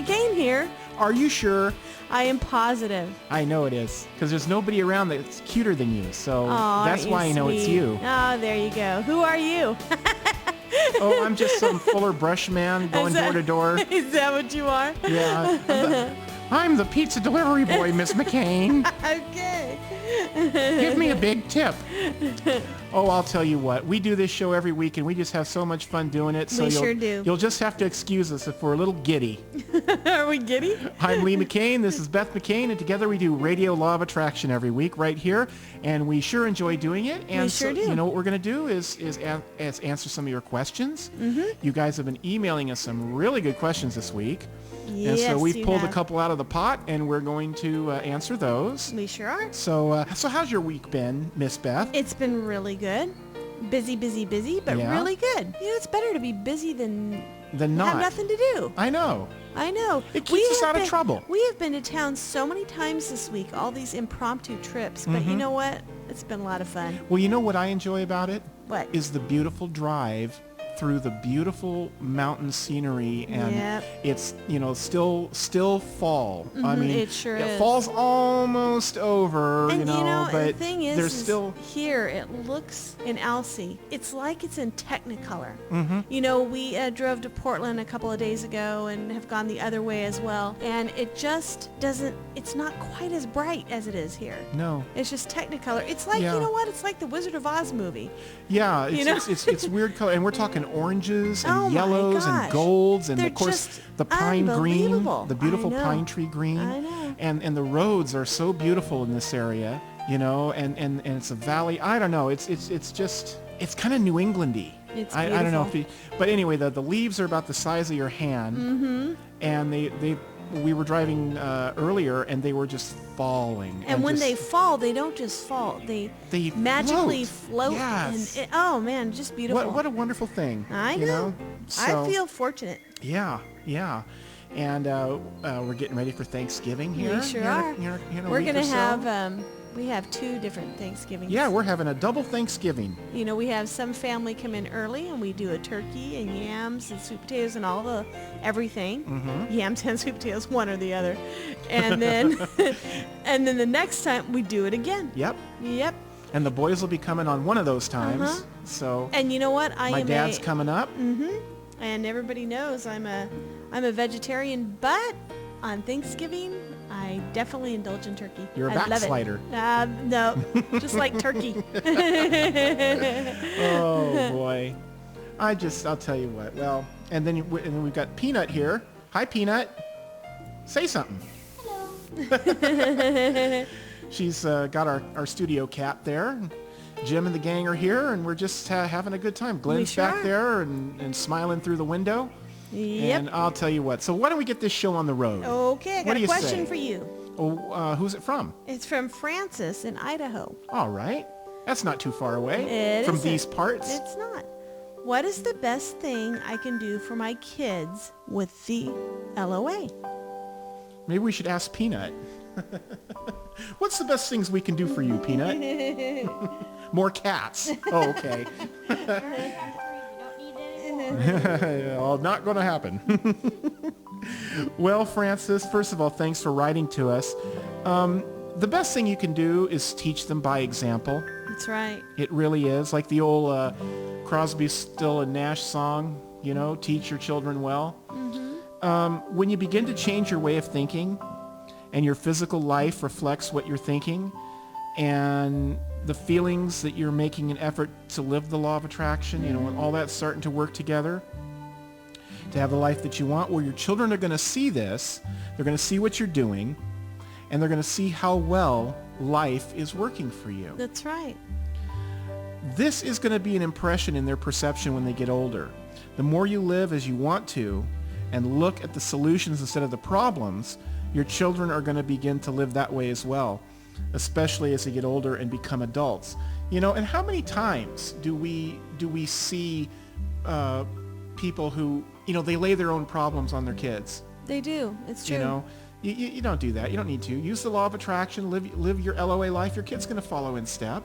McCain here. Are you sure? I am positive. I know it is, because there's nobody around that's cuter than you, so Aw, that's aren't why I know sweet? it's you. Oh, there you go. Who are you? Oh, I'm just some Fuller brush man going door to door. Is that what you are? Yeah. I'm the pizza delivery boy, Miss McCain. Okay. Give me a big tip. Oh, I'll tell you what. We do this show every week, and we just have so much fun doing it. So We sure do. You'll just have to excuse us if we're a little giddy. Are we giddy? I'm Lee McCain. This is Beth McCain, and together we do Radio Law of Attraction every week right here, and we sure enjoy doing it. And We sure do. You know what we're going to do is answer some of your questions. You guys have been emailing us some really good questions this week. Yes, and so we've you pulled a have. couple out of the pot, and we're going to answer those. We sure are. So how's your week been, Miss Beth? It's been really good. Busy, but Yeah? really good. You know, it's better to be busy than Not. have nothing to do. I know. I know. It keeps us have out of been- trouble. We have been to town so many times this week, all these impromptu trips. But you know what? It's been a lot of fun. Well, you know what I enjoy about it? What? Is the beautiful drive through the beautiful mountain scenery, and Yep. it's still fall. I mean, it sure is. Fall's almost over, And but the thing is, there's still here it looks in Alsea. It's like it's in Technicolor. We drove to Portland a couple of days ago and have gone the other way as well. And it just doesn't. It's not quite as bright as it is here. no. It's just Technicolor. It's like Yeah. you know what? It's like the Wizard of Oz movie. Yeah, You know? it's weird color, and we're talking oranges and Oh my yellows and gosh. golds, and They're of course just the pine green, unbelievable. the beautiful I know. pine tree green. I know. And the roads are so beautiful in this area, and it's a valley. I don't know. It's kind of New Englandy. It's I don't know beautiful. but anyway, the leaves are about the size of your hand, and we were driving earlier, and they were just falling. And when just, they fall, they don't just fall. They They magically float. float. Yes. And oh man, just beautiful. what a wonderful thing. I you know. So, I feel fortunate. Yeah. And we're getting ready for Thanksgiving here. We sure here in a- are. here in a We're week gonna or so. have we have 2 different Thanksgivings. Yeah, we're having a double Thanksgiving. We have some family come in early, and we do a turkey and yams and sweet potatoes and all the everything. Yams and sweet potatoes, one or the other. And then and then the next time we do it again. Yep. Yep. And the boys will be coming on one of those times. Uh-huh. So And you know what? my dad's coming up. And everybody knows I'm a vegetarian, but on Thanksgiving I definitely indulge in turkey. You're a I love it. backslider. No, just like turkey. Oh boy. I'll tell you what. Well, and then we've got Peanut here. Hi, Peanut. Say something. Hello. She's got our studio cat there. Jim and the gang are here, and we're just having a good time. Glenn's sure back are. there and smiling through the window. Yep. And I'll tell you what. So why don't we get this show on the road? Okay, I What got do a you question say? for you. Oh, who's it from? It's from Francis in Idaho. All right. That's not too far away It from isn't. these parts. It's not. What is the best thing I can do for my kids with the LOA? Maybe we should ask Peanut. What's the best things we can do for you, Peanut? More cats. Oh, okay. Oh, not going to happen. Well, Francis, first of all, thanks for writing to us. The best thing you can do is teach them by example. That's right. It really is. Like the old Crosby, Still and Nash song, teach your children well. When you begin to change your way of thinking and your physical life reflects what you're thinking and the feelings that you're making an effort to live the law of attraction, when all that's starting to work together to have the life that you want, well, your children are going to see this. They're going to see what you're doing, and they're going to see how well life is working for you. That's right. This is going to be an impression in their perception when they get older. The more you live as you want to and look at the solutions instead of the problems, your children are going to begin to live that way as well, especially as they get older and become adults. And how many times do we see people who, they lay their own problems on their kids? They do. It's true. You don't do that. You don't need to. Use the law of attraction. Live your LOA life. Your kid's going to follow in step.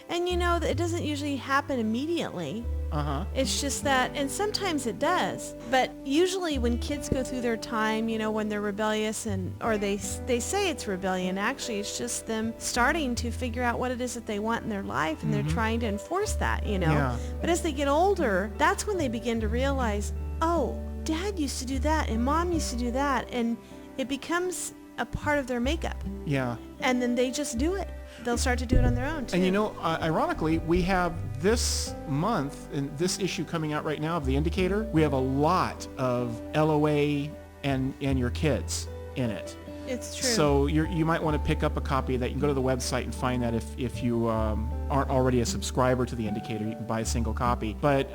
And you know that it doesn't usually happen immediately. Uh-huh. It's just that, and sometimes it does, but usually when kids go through their time, you know, when they're rebellious or they say it's rebellion, actually it's just them starting to figure out what it is that they want in their life, and they're trying to enforce that, you know. Yeah. But as they get older, that's when they begin to realize, oh, Dad used to do that and Mom used to do that, and it becomes a part of their makeup. Yeah. And then they just do it. They'll start to do it on their own too. And you know, ironically, we have this month, and this issue coming out right now of The Indicator, we have a lot of LOA and your kids in it. It's true. So you might want to pick up a copy of that. You can go to the website and find that if you aren't already a subscriber to The Indicator, you can buy a single copy. But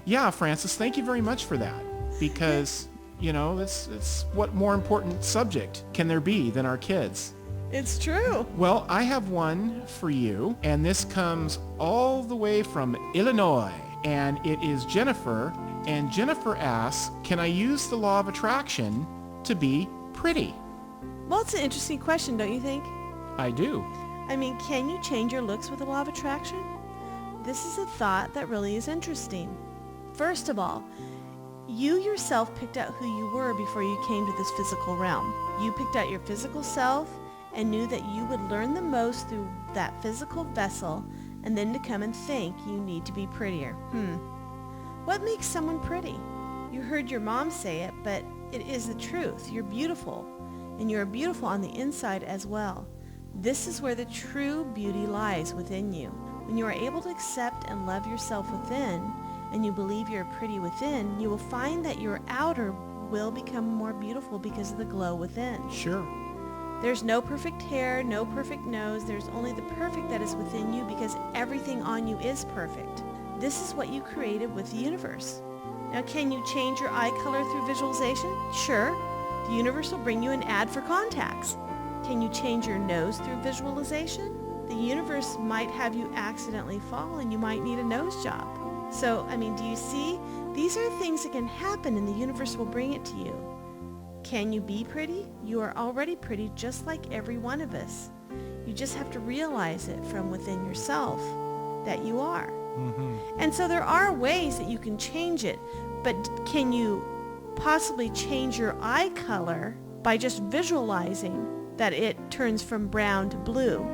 yeah, Frances, thank you very much for that, because you know, it's what more important subject can there be than our kids? It's true. Well, I have one for you, and this comes all the way from Illinois, and it is Jennifer, and Jennifer asks, can I use the law of attraction to be pretty? Well, it's an interesting question, don't you think? I do. I mean, can you change your looks with the law of attraction? This is a thought that really is interesting. First of all, you yourself picked out who you were before you came to this physical realm. You picked out your physical self and knew that you would learn the most through that physical vessel, and then to come and think you need to be prettier. What makes someone pretty? You heard your mom say it, but it is the truth. You're beautiful, and you're beautiful on the inside as well. This is where the true beauty lies within you. When you are able to accept and love yourself within, and you believe you're pretty within, you will find that your outer will become more beautiful because of the glow within. Sure. There's no perfect hair, no perfect nose. There's only the perfect that is within you, because everything on you is perfect. This is what you created with the universe. Now, can you change your eye color through visualization? Sure. The universe will bring you an ad for contacts. Can you change your nose through visualization? The universe might have you accidentally fall and you might need a nose job. So, I mean, do you see? These are things that can happen and the universe will bring it to you. Can you be pretty? You are already pretty, just like every one of us. You just have to realize it from within yourself that you are. And so there are ways that you can change it, but can you possibly change your eye color by just visualizing that it turns from brown to blue?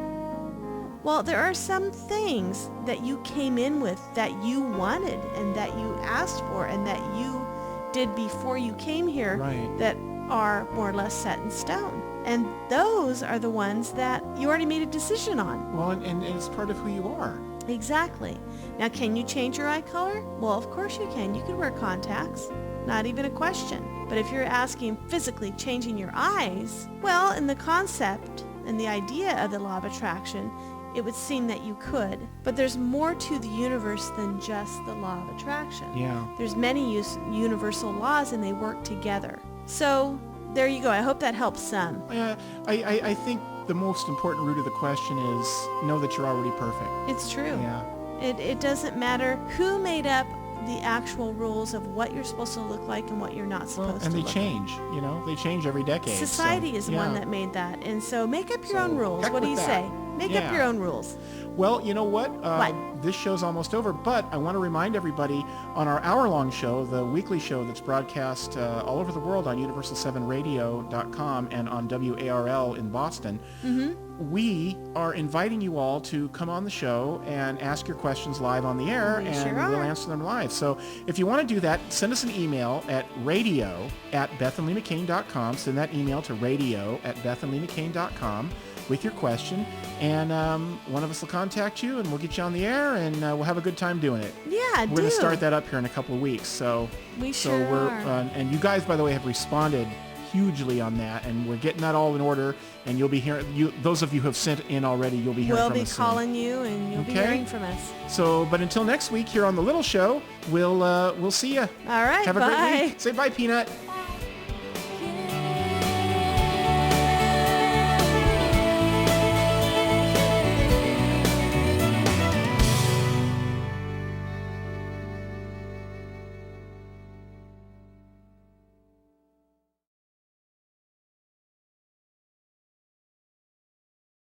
Well, there are some things that you came in with that you wanted and that you asked for and that you did before you came here, Right. that are more or less set in stone. And those are the ones that you already made a decision on. Well, and it's part of who you are. Exactly. Now, can you change your eye color? Well, of course you can. You can wear contacts. Not even a question. But if you're asking physically changing your eyes, well, in the concept and the idea of the law of attraction, it would seem that you could. But there's more to the universe than just the law of attraction. Yeah. There's many universal laws and they work together. So there you go. I hope that helps some. Yeah, I think the most important root of the question is know that you're already perfect. It's true. Yeah. It doesn't matter who made up the actual rules of what you're supposed to look like and what you're not supposed And to they look change, you know, they change every decade. Society so, is the yeah. one that made that. And so make up your So, own rules. heck What do with you that. say? Make Yeah. up your own rules. Well, you know what? What? This show's almost over, but I want to remind everybody on our hour-long show, the weekly show that's broadcast all over the world on universal7radio.com and on WARL in Boston, we are inviting you all to come on the show and ask your questions live on the air, We and sure we'll are. answer them live. So if you want to do that, send us an email at radio@bethandleemccain.com. Send that email to radio@bethandleemccain.com with your question, and one of us will contact you, and we'll get you on the air, and we'll have a good time doing it. Yeah, We're going to start that up here in a couple of weeks. So We sure we're are. and you guys, by the way, have responded hugely on that, and we're getting that all in order, and you'll be hearing, those of you who have sent in already, you'll be hearing We'll from be us soon. calling you and you'll be Okay. hearing from us. So, but until next week here on The Little Show, we'll see you. All right, Have a bye. great week. Say bye, Peanut. Bye.